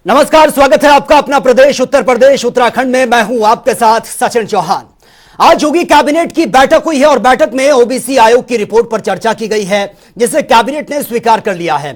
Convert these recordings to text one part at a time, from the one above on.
नमस्कार, स्वागत है आपका अपना प्रदेश उत्तर प्रदेश उत्तराखंड में। मैं हूं आपके साथ सचिन चौहान। आज योगी कैबिनेट की बैठक हुई है और बैठक में ओबीसी आयोग की रिपोर्ट पर चर्चा की गई है, जिसे कैबिनेट ने स्वीकार कर लिया है।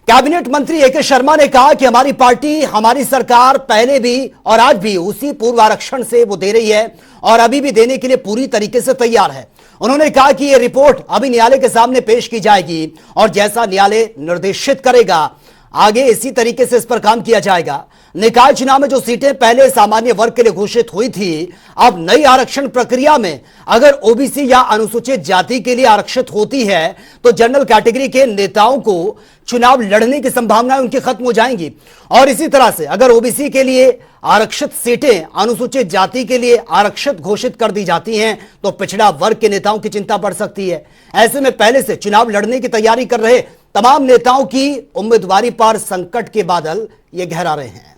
कैबिनेट मंत्री ए के शर्मा ने कहा कि हमारी पार्टी, हमारी सरकार पहले भी और आज भी उसी पूर्व आरक्षण से वो दे रही है और अभी भी देने के लिए पूरी तरीके से तैयार है। उन्होंने कहा कि यह रिपोर्ट अभी न्यायालय के सामने पेश की जाएगी और जैसा न्यायालय निर्देशित करेगा आगे इसी तरीके से इस पर काम किया जाएगा। निकाय चुनाव में जो सीटें पहले सामान्य वर्ग के लिए घोषित हुई थी, अब नई आरक्षण प्रक्रिया में अगर ओबीसी या अनुसूचित जाति के लिए आरक्षित होती है तो जनरल कैटेगरी के नेताओं को चुनाव लड़ने की संभावनाएं उनकी खत्म हो जाएंगी। और इसी तरह से अगर ओबीसी के लिए आरक्षित सीटें अनुसूचित जाति के लिए आरक्षित घोषित कर दी जाती हैं तो पिछड़ा वर्ग के नेताओं की चिंता बढ़ सकती है। ऐसे में पहले से चुनाव लड़ने की तैयारी कर रहे तमाम नेताओं की उम्मीदवारी पर संकट के बादल ये गहरा रहे हैं।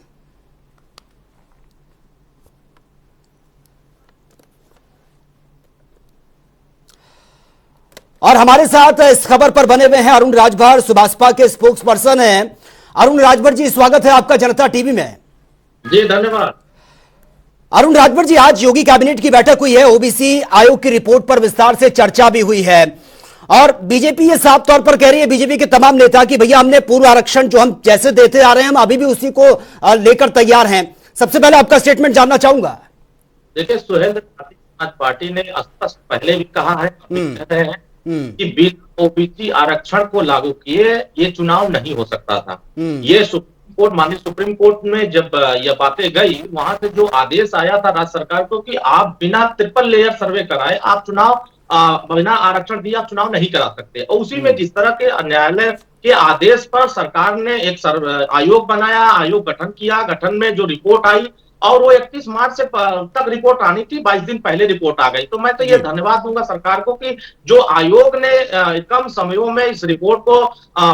और हमारे साथ इस खबर पर बने हुए हैं अरुण राजभर, सुभाषपा के स्पोक्स पर्सन हैं। अरुण राजभर जी, स्वागत है आपका जनता टीवी में। जी धन्यवाद। अरुण राजभर जी, आज योगी कैबिनेट की बैठक हुई है, ओबीसी आयोग की रिपोर्ट पर विस्तार से चर्चा भी हुई है और बीजेपी ये साफ तौर पर कह रही है, बीजेपी के तमाम नेता, कि भैया हमने पूर्व आरक्षण जो हम जैसे देते आ रहे हैं हम अभी भी उसी को लेकर तैयार हैं। सबसे पहले आपका स्टेटमेंट जानना चाहूंगा। देखिए, सुहेंद्र पार्टी ने स्पष्ट पहले भी कहा है, कह रहे हैं कि बिना ओबीसी आरक्षण को लागू किए ये चुनाव नहीं हो सकता था। ये सुप्रीम कोर्ट, माननीय सुप्रीम कोर्ट में जब ये बातें गई, वहां से जो आदेश आया था राज्य सरकार को कि आप बिना ट्रिपल लेयर सर्वे कराए आप चुनाव बिना आरक्षण दिए आप चुनाव नहीं करा सकते। और उसी में जिस तरह के न्यायालय के आदेश पर सरकार ने एक आयोग बनाया, आयोग गठन किया, गठन में जो रिपोर्ट आई और वो 31 मार्च से तक रिपोर्ट आनी थी, 22 दिन पहले रिपोर्ट आ गई। तो मैं तो ये धन्यवाद दूंगा सरकार को कि जो आयोग ने कम समयों में इस रिपोर्ट को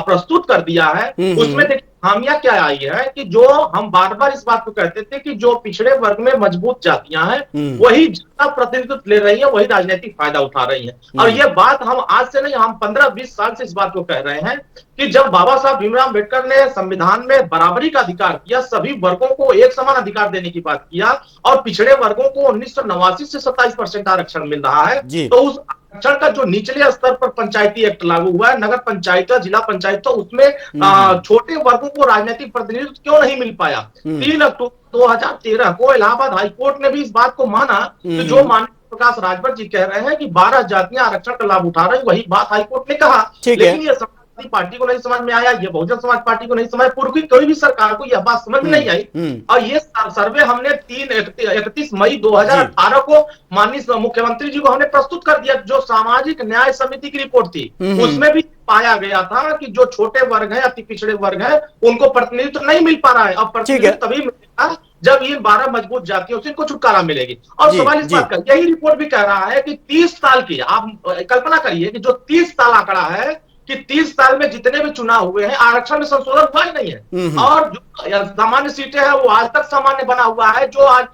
प्रस्तुत कर दिया है। उसमें देखिए खामियां क्या आई है कि जो हम बार बार इस बात को कहते थे कि जो पिछड़े वर्ग में मजबूत जातियां हैं वही जनता प्रतिनिधित्व ले रही है, वही राजनीतिक फायदा उठा रही है। और ये बात हम आज से नहीं, हम 15-20 साल से इस बात को कह रहे हैं कि जब बाबा साहब भीमराव अम्बेडकर ने संविधान में बराबरी का अधिकार किया, सभी वर्गों को एक समान अधिकार देने की बात किया और पिछड़े वर्गों को 1989 से 27% आरक्षण मिल रहा है, तो उस आरक्षण का जो निचले स्तर पर पंचायती एक्ट लागू हुआ है, नगर पंचायत, जिला पंचायत, तो उसमें छोटे वर्गों को राजनीतिक प्रतिनिधित्व क्यों नहीं मिल पाया। 3 अक्टूबर 2013 को इलाहाबाद हाईकोर्ट ने भी इस बात को माना कि जो माननीय प्रकाश राजभर जी कह रहे हैं कि 12 जातियां आरक्षण का लाभ उठा रही, वही बात हाईकोर्ट ने कहा। लेकिन ये समाजवादी पार्टी को नहीं समझ में आया, ये बहुजन समाज पार्टी को नहीं समझ, पूर्व की कोई भी सरकार को यह बात समझ में नहीं आई। और ये सर्वे हमने 31 मई 2018 को माननीय मुख्यमंत्री जी को हमने प्रस्तुत कर दिया, जो सामाजिक न्याय समिति की रिपोर्ट थी। उसमें भी पाया गया था कि जो छोटे वर्ग है, अति पिछड़े वर्ग है, उनको प्रतिनिधित्व नहीं मिल पा रहा है। अब प्रतिनिधित्व तभी मिलेगा जब इन 12 मजबूत जातियों से इनको छुटकारा मिलेगी। और सवाल इस बात का, यही रिपोर्ट भी कह रहा है कि 30 साल की, आप कल्पना करिए कि जो 30 साल आंकड़ा है कि 30 साल में जितने भी चुनाव हुए हैं आरक्षण में संशोधन हुआ ही नहीं है। और जो सामान्य सीटें हैं वो आज तक सामान्य बना हुआ है, जो आज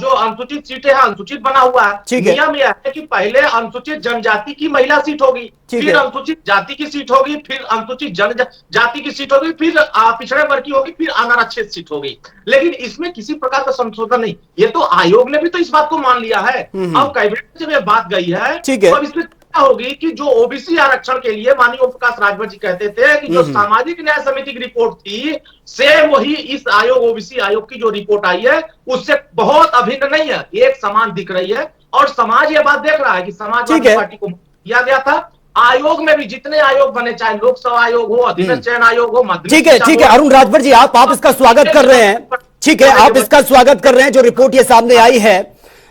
जो अनुसूचित सीटें हैं अनुसूचित बना हुआ है। नियम यह है कि पहले अनुसूचित जनजाति की महिला सीट होगी, फिर अनुसूचित जाति की सीट होगी, फिर अनुसूचित जनजाति की सीट होगी, फिर पिछड़े वर्ग की होगी, फिर अनारक्षित सीट होगी। लेकिन इसमें किसी प्रकार का संशोधन नहीं। ये तो आयोग ने भी तो इस बात को मान लिया है। अब कैबिनेट से बात गई है, अब इसमें होगी कि जो ओबीसी आरक्षण के लिए माननीय ओम प्रकाश राजभर जी कहते थे कि जो सामाजिक न्याय समिति की रिपोर्ट थी से वही इस आयोग, ओबीसी आयोग की जो रिपोर्ट आई है उससे बहुत अभिन्न नहीं है, एक समान दिख रही है। और समाज ये बात देख रहा है कि समाजवादी पार्टी को किया गया था। आयोग में भी जितने आयोग बने, चाहे लोकसभा आयोग हो, अधीनस्थ चयन आयोग हो, ठीक है अरुण राजभर जी, आप इसका स्वागत कर रहे हैं, ठीक है, आप इसका स्वागत कर रहे हैं जो रिपोर्ट ये सामने आई है।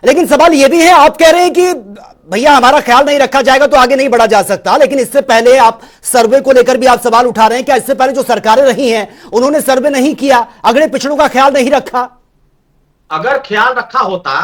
लेकिन सवाल ये भी है, आप कह रहे हैं कि भैया हमारा ख्याल नहीं रखा जाएगा तो आगे नहीं बढ़ा जा सकता, लेकिन इससे पहले आप सर्वे को लेकर भी आप सवाल उठा रहे हैं। क्या इससे पहले जो सरकारें रही हैं उन्होंने सर्वे नहीं किया, अगले पिछड़ों का ख्याल नहीं रखा? अगर ख्याल रखा होता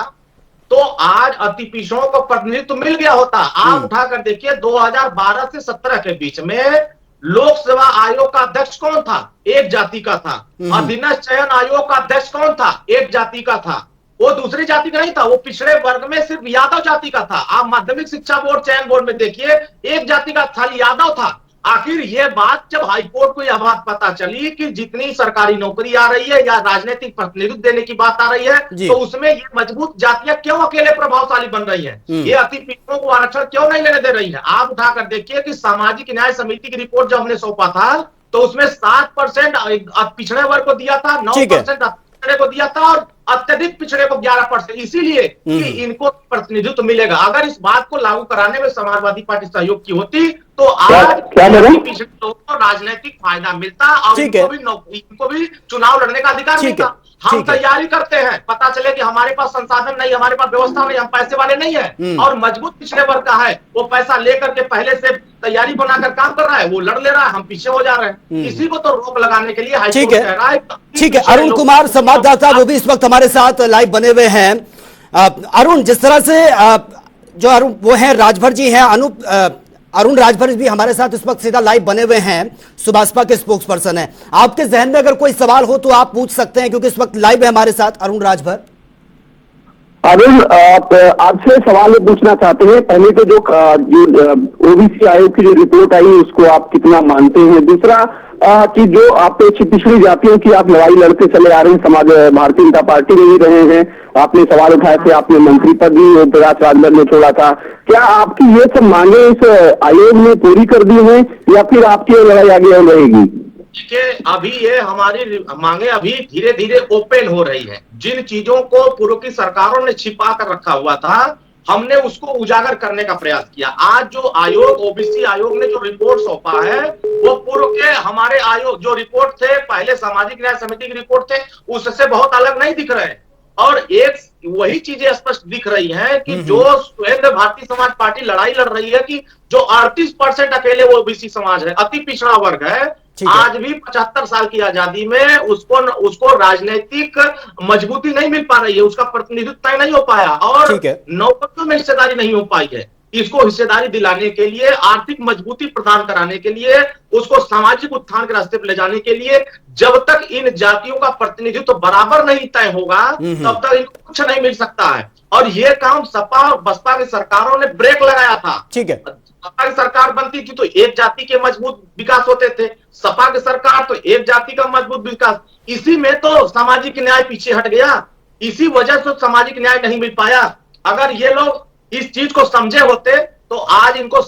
तो आज अति पिछड़ों को प्रतिनिधित्व मिल गया होता। आप उठाकर देखिए 2012 से 17 के बीच में लोक सेवा आयोग का अध्यक्ष कौन था? एक जाति का था। अधीनस्थ चयन आयोग का अध्यक्ष कौन था? एक जाति का था। वो दूसरी जाति का नहीं था, वो पिछड़े वर्ग में सिर्फ यादव जाति का था। आप माध्यमिक शिक्षा बोर्ड, चयन बोर्ड में देखिए, एक जाति का खाली यादव था। आखिर ये बात जब हाईकोर्ट को यह बात पता चली कि जितनी सरकारी नौकरी आ रही है या राजनीतिक प्रतिनिधित्व देने की बात आ रही है, तो उसमें ये मजबूत जातियां क्यों अकेले प्रभावशाली बन रही हैं? ये अति पिछड़ों को आरक्षण क्यों नहीं लेने दे रही है? आप उठाकर देखिए कि सामाजिक न्याय समिति की रिपोर्ट जब हमने सौंपा था तो उसमें 7% पिछड़े वर्ग को दिया था, 9% पिछड़े को दिया था और अत्यधिक पिछड़े को 11%, इसीलिए कि इनको प्रतिनिधित्व मिलेगा। अगर इस बात को लागू कराने में समाजवादी पार्टी सहयोग की होती तो आज पिछड़े लोगों को राजनीतिक फायदा मिलता और इनको भी चुनाव लड़ने का अधिकार मिलता। हम तैयारी करते हैं, पता चले कि हमारे पास संसाधन नहीं, हमारे पास व्यवस्था नहीं, हम पैसे वाले नहीं है और मजबूत पिछड़े वर्ग का है, वो पैसा लेकर के पहले से तैयारी बनाकर काम कर रहा है, वो लड़ ले रहा है, हम पीछे हो जा रहे हैं। इसी को तो रोक लगाने के लिए हाईकोर्ट कह रहा है। ठीक है, अरुण कुमार संवाददाता वो भी इस वक्त हमारे साथ लाइव बने हुए हैं। अरुण, जिस तरह से जो अरुण वो हैं राजभर जी हैं, अरुण राजभर भी हमारे साथ इस वक्त सीधा लाइव बने हुए हैं, सुभाषपा के स्पोक्स पर्सन है। आपके जहन में अगर कोई सवाल हो तो आप पूछ सकते हैं, क्योंकि इस वक्त लाइव है हमारे साथ अरुण राजभर। अरुण, आपसे सवाल पूछना चाहते हैं, पहले तो जो ओबीसी आयोग की जो रिपोर्ट आई उसको आप कितना मानते हैं? दूसरा कि जो आप पिछड़ी जातियों की आप लड़ाई लड़ते चले आ रहे हैं, समाज भारतीय जनता पार्टी में ही रहे हैं, आपने सवाल उठाए थे, आपने मंत्री पद भी प्रकाश राजभर ने छोड़ा था, क्या आपकी ये सब मांगे इस आयोग ने पूरी कर दी है या फिर आपकी लड़ाई आगे रहेगी? देखिए, अभी ये हमारी मांगे अभी धीरे धीरे ओपन हो रही है। जिन चीजों को पूर्व की सरकारों ने छिपा कर रखा हुआ था, हमने उसको उजागर करने का प्रयास किया। आज जो आयोग, ओबीसी आयोग ने जो रिपोर्ट सौंपा है, वो पूर्व के हमारे आयोग जो रिपोर्ट थे, पहले सामाजिक न्याय समिति की रिपोर्ट थे, उससे बहुत अलग नहीं दिख रहे हैं। और एक वही चीजें स्पष्ट दिख रही हैं कि जो सुहेंद्र भारतीय समाज पार्टी लड़ाई लड़ रही है कि जो 38% अकेले वो ओबीसी समाज है, अति पिछड़ा वर्ग है, आज भी 75 साल की आजादी में उसको राजनीतिक मजबूती नहीं मिल पा रही है, उसका प्रतिनिधित्व तय नहीं हो पाया और नौकरियों में हिस्सेदारी नहीं हो पाई है। इसको हिस्सेदारी दिलाने के लिए, आर्थिक मजबूती प्रदान कराने के लिए, उसको सामाजिक उत्थान के रास्ते पर ले जाने के लिए, जब तक इन जातियों का प्रतिनिधित्व बराबर नहीं तय होगा तब तक इनको कुछ नहीं मिल सकता है। और ये काम सपा और बसपा की सरकारों ने ब्रेक लगाया था। ठीक है, सपा की सरकार बनती थी तो एक जाति के मजबूत विकास होते थे, सपा की सरकार तो एक जाति का मजबूत विकास। इसी में तो सामाजिक न्याय पीछे हट गया, इसी वजह से सामाजिक न्याय नहीं मिल पाया। अगर ये लोग इस चीज को समझे होते तो आज इनको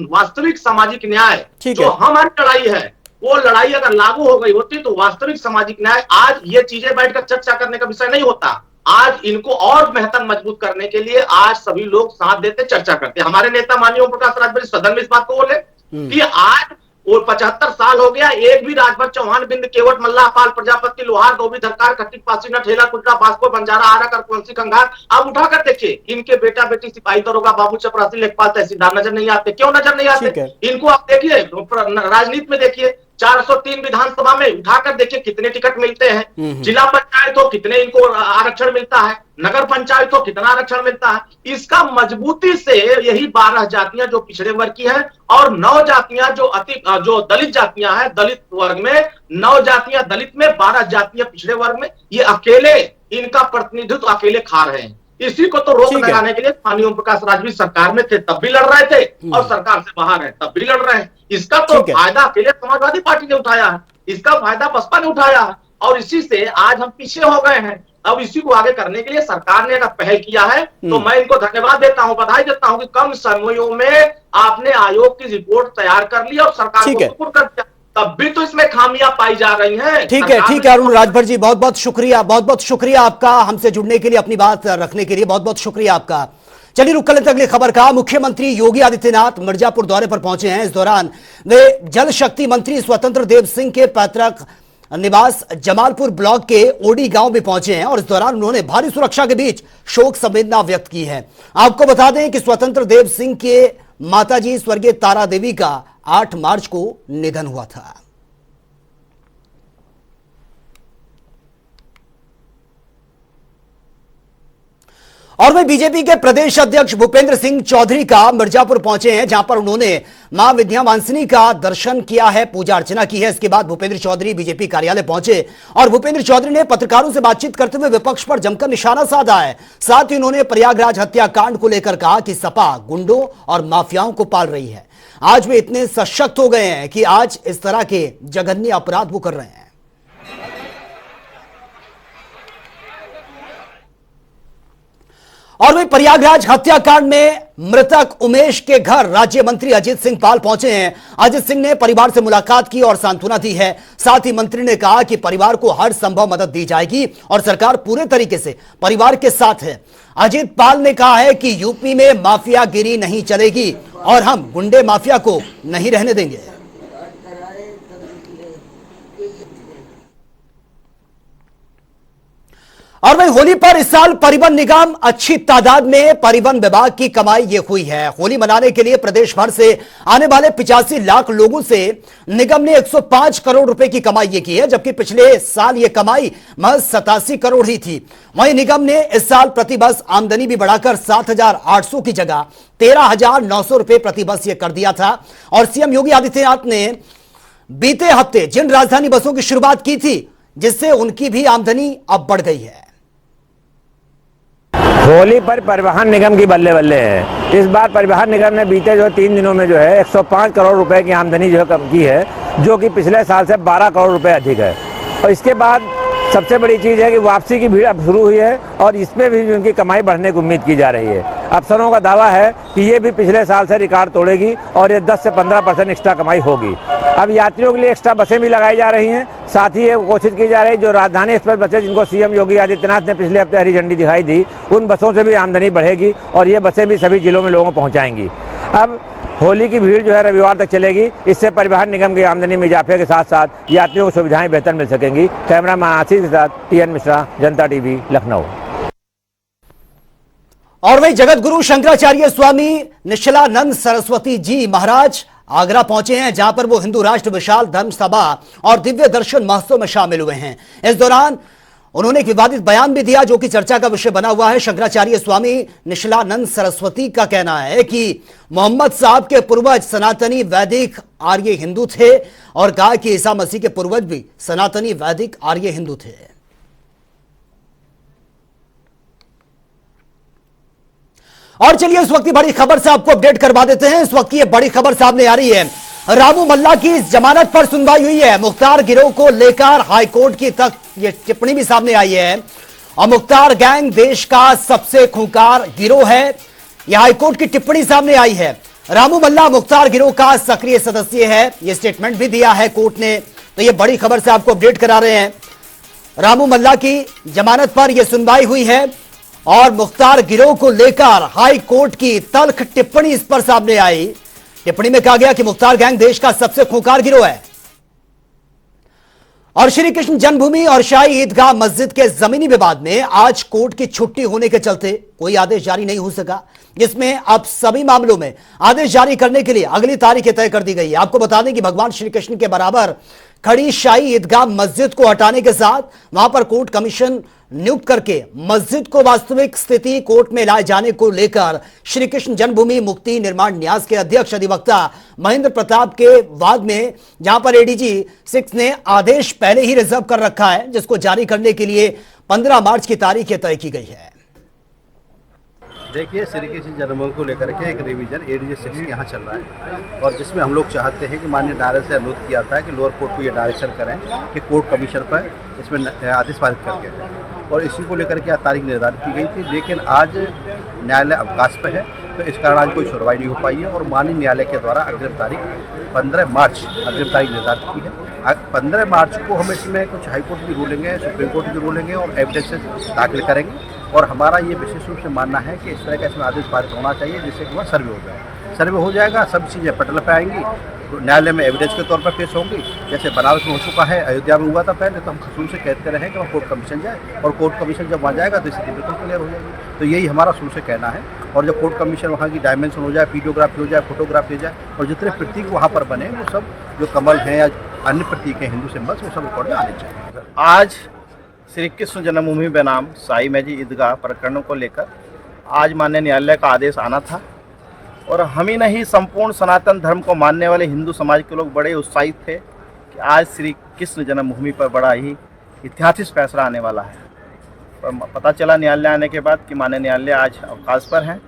वास्तविक सामाजिक न्याय जो हमारी लड़ाई है, वो लड़ाई अगर लागू हो गई होती तो वास्तविक सामाजिक न्याय, आज ये चीजें बैठकर चर्चा करने का विषय नहीं होता। आज इनको और बेहतर मजबूत करने के लिए आज सभी लोग साथ देते, चर्चा करते। हमारे नेता माननीय ओम प्रकाश राजभर सदन में इस बात को बोले कि आज और 75 साल हो गया, एक भी राजभर चौहान, बिंद केवट, मल्लाह पाल, प्रजापति, लोहार, धोबी, धरकार, खट्टिक, पासीना, ठेला, कुटरा, भास्को, बंजारा, आरा, करकुंसी, कंगार, आप उठाकर देखिए, इनके बेटा बेटी सिपाही दरोगा, बाबू, चपरासी, लेखपाल, तहसीलदार नजर नहीं आते। क्यों नजर नहीं आते? इनको आप देखिए राजनीति में, देखिए 403 विधानसभा में उठाकर देखिए कितने टिकट मिलते हैं, जिला पंचायत हो कितने इनको आरक्षण मिलता है, नगर पंचायत हो कितना आरक्षण मिलता है। इसका मजबूती से यही 12 जातियां जो पिछड़े वर्ग की हैं और 9 जातियां जो दलित जातियां हैं, दलित वर्ग में 9 जातियां दलित में, 12 जातियां पिछड़े वर्ग में, ये अकेले इनका प्रतिनिधित्व अकेले खा रहे हैं। इसी को तो रोक लगाने के लिए माननीय ओम प्रकाश राजभर सरकार में थे तब भी लड़ रहे थे और सरकार से बाहर है तब भी लड़ रहे हैं। इसका तो फायदा अकेले समाजवादी पार्टी ने उठाया है, इसका फायदा बसपा ने उठाया है और इसी से आज हम पीछे हो गए हैं। अब इसी को आगे करने के लिए सरकार ने अगर पहल किया है तो मैं इनको धन्यवाद देता हूं, बधाई देता हूं कि कम समयों में आपने आयोग की रिपोर्ट तैयार कर ली और सरकार को सपोर्ट कर दिया। तब भी तो इसमें खामियां पाई जा रही हैं। ठीक है अरुण राजभर जी, बहुत बहुत शुक्रिया आपका हमसे जुड़ने के लिए, अपनी बात रखने के लिए बहुत बहुत शुक्रिया आपका। चलिए रुक लेते अगली खबर का। मुख्यमंत्री योगी आदित्यनाथ मिर्जापुर दौरे पर पहुंचे हैं। इस दौरान वे जल शक्ति मंत्री स्वतंत्र देव सिंह के पैतृक निवास जमालपुर ब्लॉक के ओडी गांव में पहुंचे हैं और इस दौरान उन्होंने भारी सुरक्षा के बीच शोक संवेदना व्यक्त की है। आपको बता दें कि स्वतंत्र देव सिंह के माताजी स्वर्गीय तारा देवी का 8 मार्च को निधन हुआ था। और वे बीजेपी के प्रदेश अध्यक्ष भूपेंद्र सिंह चौधरी का मिर्जापुर पहुंचे हैं, जहां पर उन्होंने मां विद्यावासिनी का दर्शन किया है, पूजा अर्चना की है। इसके बाद भूपेंद्र चौधरी बीजेपी कार्यालय पहुंचे और भूपेंद्र चौधरी ने पत्रकारों से बातचीत करते हुए विपक्ष पर जमकर निशाना साधा है। साथ ही उन्होंने प्रयागराज हत्याकांड को लेकर कहा कि सपा गुंडों और माफियाओं को पाल रही है। आज वे इतने सशक्त हो गए हैं कि आज इस तरह के जघन्य अपराध वो कर रहे हैं। और वही प्रयागराज हत्याकांड में मृतक उमेश के घर राज्य मंत्री अजीत सिंह पाल पहुंचे हैं। अजीत सिंह ने परिवार से मुलाकात की और सांत्वना दी है। साथ ही मंत्री ने कहा कि परिवार को हर संभव मदद दी जाएगी और सरकार पूरे तरीके से परिवार के साथ है। अजीत पाल ने कहा है कि यूपी में माफियागिरी नहीं चलेगी और हम गुंडे माफिया को नहीं रहने देंगे। और वही होली पर इस साल परिवहन निगम अच्छी तादाद में परिवहन विभाग की कमाई ये हुई है। होली मनाने के लिए प्रदेश भर से आने वाले 85 लाख लोगों से निगम ने 105 करोड़ रुपए की कमाई ये की है, जबकि पिछले साल ये कमाई महज 87 करोड़ ही थी। वहीं निगम ने इस साल प्रति बस आमदनी भी बढ़ाकर 7,800 की जगह 13,900 रुपए प्रति बस ये कर दिया था। और सीएम योगी आदित्यनाथ ने बीते हफ्ते जिन राजधानी बसों की शुरुआत की थी, जिससे उनकी भी आमदनी अब बढ़ गई है। होली पर परिवहन निगम की बल्ले बल्ले है। इस बार परिवहन निगम ने बीते 3 दिनों में 105 करोड़ रुपए की आमदनी कम की है, जो कि पिछले साल से 12 करोड़ रुपए अधिक है। और इसके बाद सबसे बड़ी चीज़ है कि वापसी की भीड़ अब शुरू हुई है और इसमें भी उनकी कमाई बढ़ने की उम्मीद की जा रही है। अफसरों का दावा है कि ये भी पिछले साल से रिकॉर्ड तोड़ेगी और ये 10 से 15% एक्स्ट्रा कमाई होगी। अब यात्रियों के लिए एक्स्ट्रा बसें भी लगाई जा रही हैं। साथ ही ये कोशिश की जा रही है जो राजधानी एक्सप्रेस बसें जिनको सीएम योगी आदित्यनाथ ने पिछले हफ्ते हरी झंडी दिखाई दी, उन बसों से भी आमदनी बढ़ेगी और ये बसें भी सभी जिलों में लोगों को पहुँचाएंगी। अब होली की भीड़ रविवार तक चलेगी। इससे परिवहन निगम की आमदनी में इजाफे के साथ साथ यात्रियों को सुविधाएं बेहतर मिल सकेंगी। कैमरामैन आशीष के साथ टीएन मिश्रा, जनता टीवी, लखनऊ। और वही जगत गुरु शंकराचार्य स्वामी निश्चलानंद सरस्वती जी महाराज आगरा पहुंचे हैं, जहां पर वो हिंदू राष्ट्र विशाल धर्म सभा और दिव्य दर्शन महोत्सव में शामिल हुए हैं। इस दौरान उन्होंने एक विवादित बयान भी दिया, जो कि चर्चा का विषय बना हुआ है। शंकराचार्य स्वामी निश्चलानंद सरस्वती का कहना है कि मोहम्मद साहब के पूर्वज सनातनी वैदिक आर्य हिंदू थे और कहा कि ईसा मसीह के पूर्वज भी सनातनी वैदिक आर्य हिंदू थे। और चलिए इस वक्त की बड़ी खबर से आपको अपडेट करवा देते हैं। इस वक्त की बड़ी खबर सामने आ रही है। रामू मल्ला की जमानत पर सुनवाई हुई है। मुख्तार गिरोह को लेकर हाईकोर्ट की तक ये टिप्पणी भी सामने आई है और मुख्तार गैंग देश का सबसे खूंखार गिरोह है, यह हाईकोर्ट की टिप्पणी सामने आई है। रामू मल्ला मुख्तार गिरोह का सक्रिय सदस्य है, यह स्टेटमेंट भी दिया है कोर्ट ने। तो यह बड़ी खबर से आपको अपडेट करा रहे हैं। रामू मल्ला की जमानत पर यह सुनवाई हुई है और मुख्तार गिरोह को लेकर हाई कोर्ट की तल्ख टिप्पणी इस पर सामने आई। टिप्पणी में कहा गया कि मुख्तार गैंग देश का सबसे खूंखार गिरोह है और श्री कृष्ण जन्मभूमि और शाही ईदगाह मस्जिद के जमीनी विवाद में आज कोर्ट की छुट्टी होने के चलते कोई आदेश जारी नहीं हो सका, जिसमें अब सभी मामलों में आदेश जारी करने के लिए अगली तारीखें तय कर दी गई है। आपको बता दें कि भगवान श्री कृष्ण के बराबर खड़ी शाही ईदगाह मस्जिद को हटाने के साथ वहां पर कोर्ट कमीशन नियुक्त करके मस्जिद को वास्तविक स्थिति कोर्ट में लाए जाने को लेकर श्री कृष्ण जन्मभूमि मुक्ति निर्माण न्यास के अध्यक्ष अधिवक्ता महेंद्र प्रताप के वाद में, जहां पर एडीजी 6 ने आदेश पहले ही रिजर्व कर रखा है, जिसको जारी करने के लिए 15 मार्च की तारीख तय की गई है। देखिए, श्री कृष्ण जन्मभूमि को लेकर के एक रिवीजन एडीजी 6 यहाँ चल रहा है और जिसमें हम लोग चाहते हैं कि माननीय न्यायालय से अनुरोध किया था कि लोअर कोर्ट को ये डायरेक्शन करें कि कोर्ट कमीशन पर इसमें आदेश पारित करके, और इसी को लेकर के तारीख निर्धारित की गई थी। लेकिन आज न्यायालय अवकाश पर है, तो इस कारण आज कोई सुनवाई नहीं हो पाई है और माननीय न्यायालय के द्वारा अग्रिम तारीख 15 मार्च अग्रिम तारीख निर्धारित की है। 15 मार्च को हम इसमें कुछ हाईकोर्ट की रूलिंग है, सुप्रीम कोर्ट की रूलिंग है और एविडेंसेस दाखिल करेंगे और हमारा ये विशेष रूप से मानना है कि इस तरह का इसमें आदेश पारित होना चाहिए जिससे कि वह सर्वे हो जाए। सर्वे हो जाएगा, सब चीज़ें पटल पर आएंगी, न्यायालय में एविडेंस के तौर पर पेश होंगी। जैसे बनारस में हो चुका है, अयोध्या में हुआ था पहले, तो हम शुरू से कहते रहे कि वहाँ कोर्ट कमीशन जाए और कोर्ट कमीशन जब वहाँ जाएगा तो स्थिति बिल्कुल क्लियर हो जाएगी। तो यही हमारा शुरू से कहना है। और जब कोर्ट कमीशन वहाँ की डायमेंशन हो जाए, वीडियोग्राफी हो जाए, फोटोग्राफी हो जाए और जितने प्रतीक वहाँ पर बने वो सब जो कमल हैं या अन्य प्रतीक हैं हिंदू सिंबल्स, वो सब रिकॉर्ड में आने चाहिए। आज श्री कृष्ण जन्मभूमि बनाम साई मैजी ईदगाह प्रकरणों को लेकर आज माननीय न्यायालय का आदेश आना था और हम ही नहीं, संपूर्ण सनातन धर्म को मानने वाले हिंदू समाज के लोग बड़े उत्साहित थे कि आज श्री कृष्ण जन्मभूमि पर बड़ा ही ऐतिहासिक फैसला आने वाला है। पर पता चला न्यायालय आने के बाद कि माननीय न्यायालय आज अवकाश पर हैं,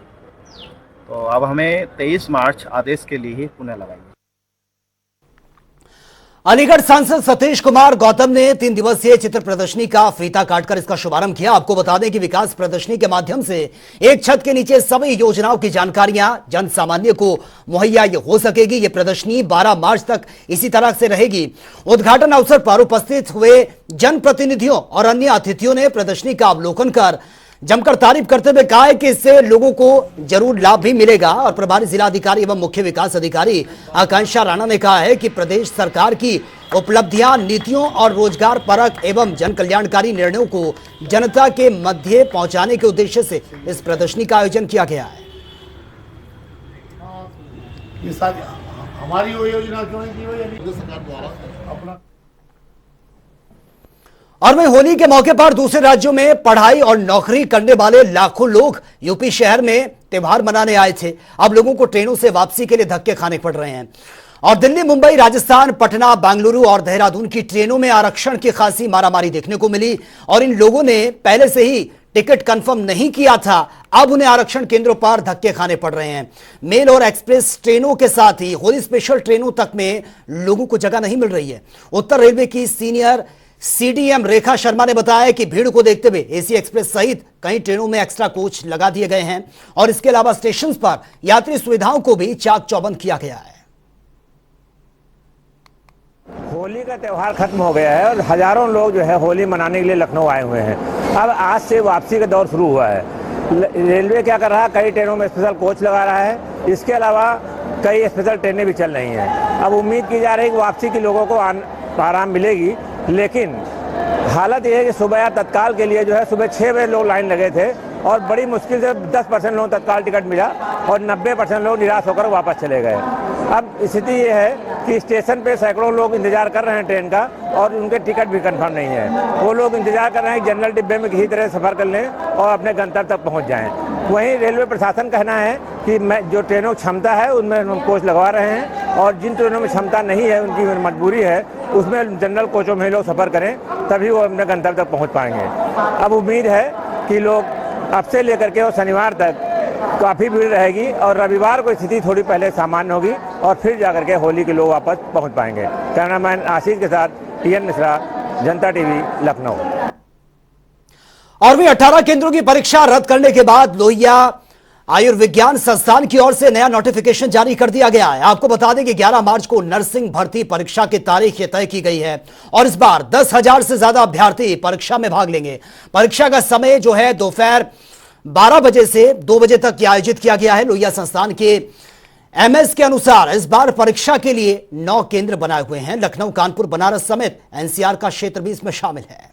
तो अब हमें 23 मार्च आदेश के लिए ही पुनः लगाएंगे। अलीगढ़ सांसद सतीश कुमार गौतम ने 3 दिवसीय चित्र प्रदर्शनी का फीता काटकर इसका शुभारंभ किया। आपको बता दें कि विकास प्रदर्शनी के माध्यम से एक छत के नीचे सभी योजनाओं की जानकारियां जन सामान्य को मुहैया हो सकेगी। यह प्रदर्शनी 12 मार्च तक इसी तरह से रहेगी। उद्घाटन अवसर पर उपस्थित हुए जनप्रतिनिधियों और अन्य अतिथियों ने प्रदर्शनी का अवलोकन कर जमकर तारीफ करते हुए कहा है कि इससे लोगों को जरूर लाभ भी मिलेगा। और प्रभारी जिलाधिकारी एवं मुख्य विकास अधिकारी आकांक्षा राणा ने कहा है कि प्रदेश सरकार की उपलब्धियां, नीतियों और रोजगार परक एवं जन कल्याणकारी निर्णयों को जनता के मध्य पहुंचाने के उद्देश्य से इस प्रदर्शनी का आयोजन किया गया है। ये सारी हमारी वो योजना क्यों नहीं की हुई सरकार द्वारा अपना। और वहीं होली के मौके पर दूसरे राज्यों में पढ़ाई और नौकरी करने वाले लाखों लोग यूपी शहर में त्योहार मनाने आए थे। अब लोगों को ट्रेनों से वापसी के लिए धक्के खाने पड़ रहे हैं। और दिल्ली, मुंबई, राजस्थान, पटना, बेंगलुरु और देहरादून की ट्रेनों में आरक्षण की खासी मारामारी देखने को मिली। और इन लोगों ने पहले से ही टिकट कंफर्म नहीं किया था, अब उन्हें आरक्षण केंद्रों पर धक्के खाने पड़ रहे हैं। मेल और एक्सप्रेस ट्रेनों के साथ ही होली स्पेशल ट्रेनों तक में लोगों को जगह नहीं मिल रही है। उत्तर रेलवे की सीनियर सीडीएम रेखा शर्मा ने बताया कि भीड़ को देखते हुए एसी एक्सप्रेस सहित कई ट्रेनों में एक्स्ट्रा कोच लगा दिए गए हैं और इसके अलावा स्टेशन पर यात्री सुविधाओं को भी चाक चौबंद किया गया है। होली का त्यौहार खत्म हो गया है और हजारों लोग जो है होली मनाने के लिए लखनऊ आए हुए हैं। अब आज से वापसी का दौर शुरू हुआ है। रेलवे क्या कर रहा है, कई ट्रेनों में स्पेशल कोच लगा रहा है। इसके अलावा कई स्पेशल ट्रेनें भी चल रही हैं। अब उम्मीद की जा रही है कि वापसी के लोगों को आराम मिलेगी, लेकिन हालत यह है कि सुबह तत्काल के लिए जो है सुबह 6 बजे लोग लाइन लगे थे और बड़ी मुश्किल से 10% लोग तत्काल टिकट मिला और 90% लोग निराश होकर वापस चले गए। अब स्थिति ये है कि स्टेशन पे सैकड़ों लोग इंतजार कर रहे हैं ट्रेन का और उनके टिकट भी कंफर्म नहीं है। वो लोग इंतजार कर रहे हैं कि जनरल डिब्बे में किसी तरह सफर कर लें और अपने गंतव्य तक पहुंच जाएं। वहीं रेलवे प्रशासन कहना है कि जो ट्रेनों की क्षमता है उनमें हम कोच लगवा रहे हैं और जिन ट्रेनों में क्षमता नहीं है, उनकी मजबूरी है, उसमें जनरल कोचों में लोग सफर करें, तभी वो अपने गंतव्य तक पहुंच पाएंगे। अब उम्मीद है कि लोग अब से लेकर के और शनिवार तक काफ़ी भीड़ रहेगी और रविवार को स्थिति थोड़ी पहले सामान्य होगी और फिर जाकर के होली के लोग वापस पहुंच पाएंगे। कैमरामैन आशीष के साथ टीएन मिश्रा, जनता टीवी, लखनऊ। और भी 18 केंद्रों की परीक्षा रद्द करने के बाद लोहिया आयुर्विज्ञान संस्थान की ओर से नया नोटिफिकेशन जारी कर दिया गया है। आपको बता दें कि 11 मार्च को नर्सिंग भर्ती परीक्षा की तारीख तय की गई है और इस बार 10,000 से ज्यादा अभ्यर्थी परीक्षा में भाग लेंगे। परीक्षा का समय जो है दोपहर 12 बजे से 2 बजे तक आयोजित किया गया है। लोहिया संस्थान के एमएस के अनुसार इस बार परीक्षा के लिए 9 केंद्र बनाए हुए हैं। लखनऊ, कानपुर, बनारस समेत एनसीआर का क्षेत्र भी इसमें शामिल है।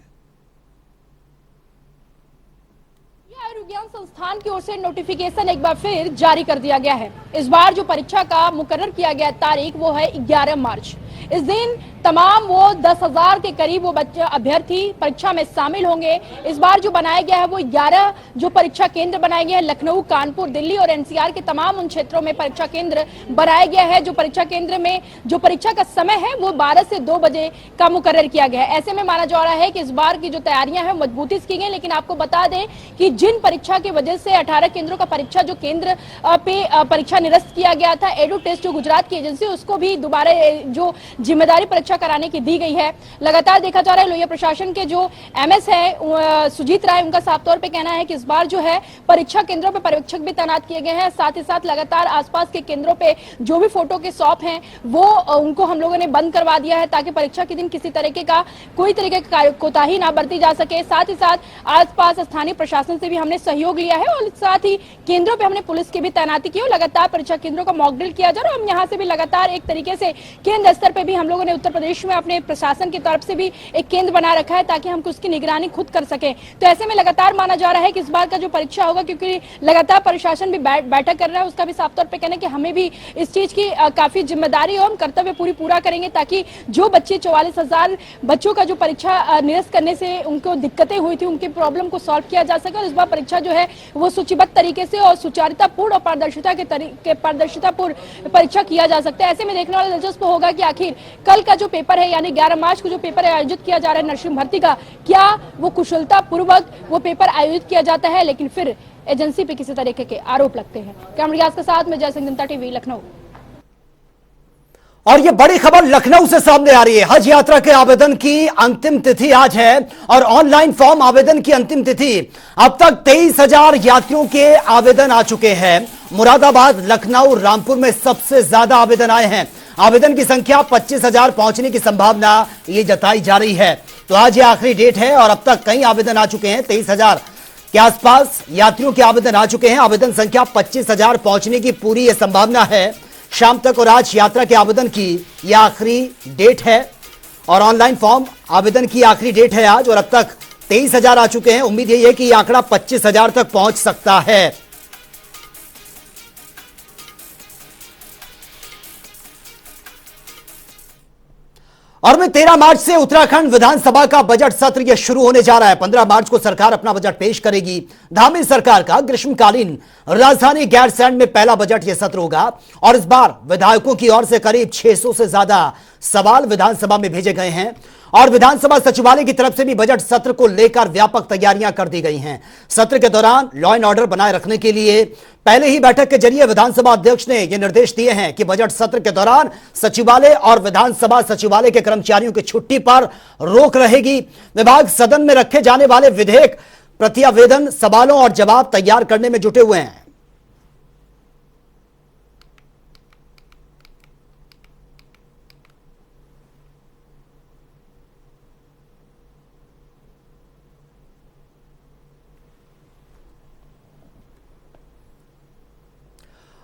आयुर्विज्ञान संस्थान की ओर से नोटिफिकेशन एक बार फिर जारी कर दिया गया है। इस बार जो परीक्षा का मुकर्रर किया गया तारीख वो है 11 मार्च। इस दिन तमाम वो 10,000 के करीब वो बच्चे अभ्यर्थी परीक्षा में शामिल होंगे। इस बार जो बनाया गया है वो 11 जो परीक्षा केंद्र बनाए गए हैं। लखनऊ, कानपुर, दिल्ली और एनसीआर के तमाम उन क्षेत्रों में परीक्षा केंद्र बनाया गया है। जो परीक्षा केंद्र में जो परीक्षा का समय है वो 12 से 2 बजे का मुकर्रर किया गया है। ऐसे में माना जा रहा है कि इस बार की जो तैयारियां हैं मजबूती से की गई। लेकिन आपको बता दें कि जिन परीक्षा की वजह से 18 केंद्रों का परीक्षा जो केंद्र पे परीक्षा निरस्त किया गया था, एडु टेस्ट जो गुजरात की एजेंसी, उसको भी दोबारा जो जिम्मेदारी परीक्षा कराने की दी गई है। लगातार देखा जा रहा है लोहिया प्रशासन के जो एमएस है सुजीत राय, उनका साफ तौर पे कहना है कि इस बार जो है परीक्षा केंद्रों पे पर्यवेक्षक भी तैनात किए गए हैं। साथ ही साथ लगातार आसपास के केंद्रों पे जो भी फोटो के शॉप हैं वो उनको हम लोगों ने बंद करवा दिया है ताकि परीक्षा के दिन किसी तरीके का कोई तरीके का कोताही ना बरती जा सके। साथ ही साथ आसपास स्थानीय प्रशासन से भी हमने सहयोग लिया है और साथ ही केंद्रों पे हमने पुलिस की भी तैनाती की और लगातार परीक्षा केंद्रों का मॉक ड्रिल किया जा रहा है। हम यहाँ से भी लगातार एक तरीके से केंद्र स्तर पे भी हम लोगों ने उत्तर प्रदेश में अपने प्रशासन की तरफ से भी एक केंद्र बना रखा है ताकि हम उसकी निगरानी खुद कर सके। तो ऐसे में लगातार माना जा रहा है कि इस बार का जो परीक्षा होगा, क्योंकि लगातार प्रशासन भी बैठक कर रहा है, उसका भी साफ तौर पे कहना है कि हमें भी इस चीज की काफी जिम्मेदारी और कर्तव्य पूरा करेंगे ताकि जो बच्चे 44,000 बच्चों का जो परीक्षा निरस्त करने से उनको दिक्कतें हुई थी, उनके प्रॉब्लम को सॉल्व किया जा सके और इस बार परीक्षा जो है वो सूचीबद्ध तरीके से और सुचारुतापूर्ण और पारदर्शितापूर्ण परीक्षा किया जा सकता है। ऐसे में देखने वाला दिलचस्प होगा कि आखिर कल का जो पेपर है यानी 11 मार्च को जो पेपर आयोजित किया जा रहा है नर्सिंग भर्ती का, क्या वो कुशलता पूर्वक वो पेपर आयोजित किया जाता है, लेकिन फिर एजेंसी पे किसी तरीके के आरोप लगते हैं। कैमरा के साथ में जय सिंह, जनता टीवी, लखनऊ। और ये बड़ी खबर लखनऊ से सामने आ रही है। हज यात्रा के आवेदन की अंतिम तिथि आज है और ऑनलाइन फॉर्म आवेदन की अंतिम तिथि अब तक 23,000 यात्रियों के आवेदन आ चुके हैं। मुरादाबाद, लखनऊ, रामपुर में सबसे ज्यादा आवेदन आए हैं। आवेदन की संख्या 25,000 पहुंचने की संभावना ये जताई जा रही है। तो आज ये आखिरी डेट है और अब तक कई आवेदन आ चुके हैं। 23,000 के आसपास यात्रियों के आवेदन आ चुके हैं। आवेदन संख्या 25,000 पहुंचने की पूरी ये संभावना है शाम तक। और आज यात्रा के आवेदन की यह आखिरी डेट है और ऑनलाइन फॉर्म आवेदन की आखिरी डेट है आज। और अब तक 23,000 आ चुके हैं। उम्मीद यही है कि यह आंकड़ा 25,000 तक पहुंच सकता है। और में 13 मार्च से उत्तराखंड विधानसभा का बजट सत्र यह शुरू होने जा रहा है। 15 मार्च को सरकार अपना बजट पेश करेगी। धामी सरकार का ग्रीष्मकालीन राजधानी गैरसैंण में पहला बजट यह सत्र होगा और इस बार विधायकों की ओर से करीब 600 से ज्यादा सवाल विधानसभा में भेजे गए हैं और विधानसभा सचिवालय की तरफ से भी बजट सत्र को लेकर व्यापक तैयारियां कर दी गई हैं। सत्र के दौरान लॉ एंड ऑर्डर बनाए रखने के लिए पहले ही बैठक के जरिए विधानसभा अध्यक्ष ने यह निर्देश दिए हैं कि बजट सत्र के दौरान सचिवालय और विधानसभा सचिवालय के कर्मचारियों की छुट्टी पर रोक रहेगी। विभाग सदन में रखे जाने वाले विधेयक, प्रतिवेदन, सवालों और जवाब तैयार करने में जुटे हुए हैं।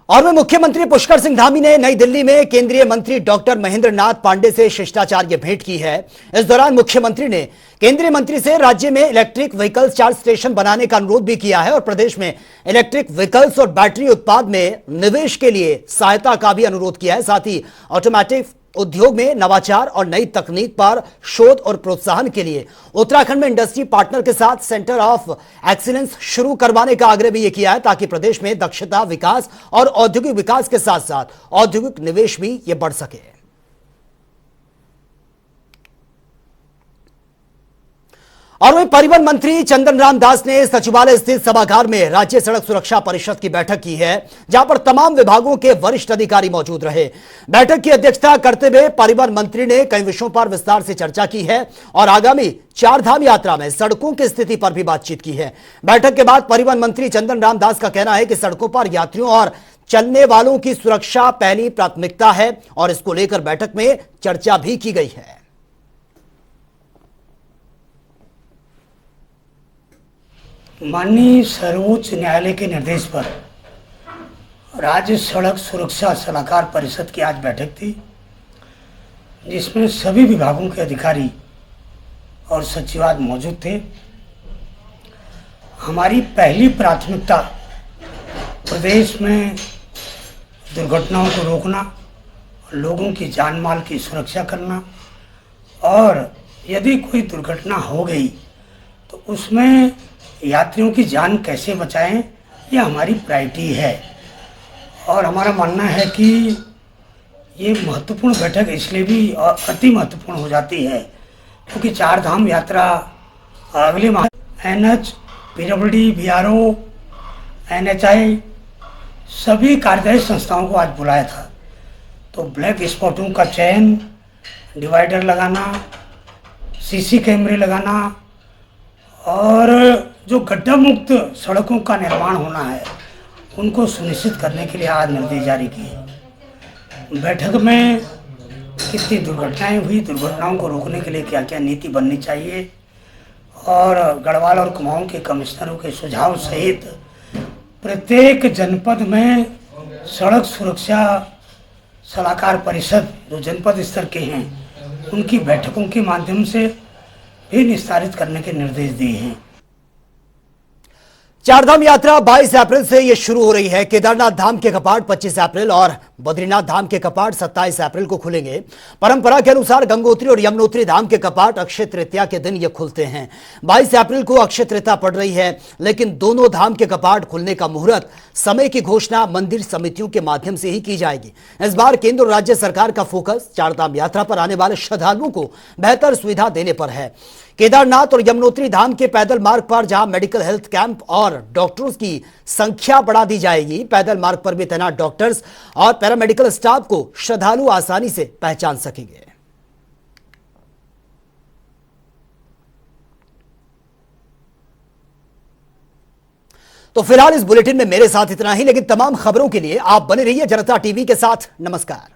और में मुख्यमंत्री पुष्कर सिंह धामी ने नई दिल्ली में केंद्रीय मंत्री डॉक्टर महेंद्र नाथ पांडे से शिष्टाचार्य भेंट की है। इस दौरान मुख्यमंत्री ने केंद्रीय मंत्री से राज्य में इलेक्ट्रिक व्हीकल्स चार्ज स्टेशन बनाने का अनुरोध भी किया है और प्रदेश में इलेक्ट्रिक व्हीकल्स और बैटरी उत्पाद में निवेश के लिए सहायता का भी अनुरोध किया है। साथ ही ऑटोमैटिक उद्योग में नवाचार और नई तकनीक पर शोध और प्रोत्साहन के लिए उत्तराखंड में इंडस्ट्री पार्टनर के साथ सेंटर ऑफ एक्सीलेंस शुरू करवाने का आग्रह भी यह किया है ताकि प्रदेश में दक्षता विकास और औद्योगिक विकास के साथ साथ औद्योगिक निवेश भी ये बढ़ सके। और वहीं परिवहन मंत्री चंदन राम दास ने सचिवालय स्थित सभागार में राज्य सड़क सुरक्षा परिषद की बैठक की है, जहां पर तमाम विभागों के वरिष्ठ अधिकारी मौजूद रहे। बैठक की अध्यक्षता करते हुए परिवहन मंत्री ने कई विषयों पर विस्तार से चर्चा की है और आगामी 4 धाम यात्रा में सड़कों की स्थिति पर भी बातचीत की है। बैठक के बाद परिवहन मंत्री चंदन राम दास का कहना है कि सड़कों पर यात्रियों और चलने वालों की सुरक्षा पहली प्राथमिकता है और इसको लेकर बैठक में चर्चा भी की गई है। माननीय सर्वोच्च न्यायालय के निर्देश पर राज्य सड़क सुरक्षा सलाहकार परिषद की आज बैठक थी, जिसमें सभी विभागों के अधिकारी और सचिवाद मौजूद थे। हमारी पहली प्राथमिकता प्रदेश में दुर्घटनाओं को रोकना, लोगों की जान माल की सुरक्षा करना और यदि कोई दुर्घटना हो गई तो उसमें यात्रियों की जान कैसे बचाएं, ये हमारी प्रायोरिटी है। और हमारा मानना है कि ये महत्वपूर्ण बैठक इसलिए भी अति महत्वपूर्ण हो जाती है क्योंकि 4 धाम यात्रा अगले माह NH, PWD, BRO, NHI सभी कार्यदायी संस्थाओं को आज बुलाया था। तो ब्लैक स्पॉटों का चयन, डिवाइडर लगाना, CC कैमरे लगाना और जो गड्ढा मुक्त सड़कों का निर्माण होना है उनको सुनिश्चित करने के लिए आज निर्देश जारी किए। बैठक में कितनी दुर्घटनाएं हुई, दुर्घटनाओं को रोकने के लिए क्या क्या नीति बननी चाहिए और गढ़वाल और कुमाऊं के कमिश्नरों के सुझाव सहित प्रत्येक जनपद में सड़क सुरक्षा सलाहकार परिषद जो जनपद स्तर के हैं उनकी बैठकों के माध्यम से भी निस्तारित करने के निर्देश दिए हैं। चारधाम यात्रा 22 अप्रैल से ये शुरू हो रही है। केदारनाथ धाम के कपाट 25 अप्रैल और बद्रीनाथ धाम के कपाट 27 अप्रैल को खुलेंगे। परंपरा के अनुसार गंगोत्री और यमुनोत्री धाम के कपाट अक्षय तृतीया के दिन ये खुलते हैं। 22 अप्रैल को अक्षय तृतीया पड़ रही है, लेकिन दोनों धाम के कपाट खुलने का मुहूर्त समय की घोषणा मंदिर समितियों के माध्यम से ही की जाएगी। इस बार केंद्र और राज्य सरकार का फोकस चारधाम यात्रा पर आने वाले श्रद्धालुओं को बेहतर सुविधा देने पर है। केदारनाथ और यमुनोत्री धाम के पैदल मार्ग पर जहां मेडिकल हेल्थ कैंप और डॉक्टरों की संख्या बढ़ा दी जाएगी, पैदल मार्ग पर भी तैनात डॉक्टर्स और पैरामेडिकल स्टाफ को श्रद्धालु आसानी से पहचान सकेंगे। तो फिलहाल इस बुलेटिन में मेरे साथ इतना ही, लेकिन तमाम खबरों के लिए आप बने रहिए जनता टीवी के साथ। नमस्कार।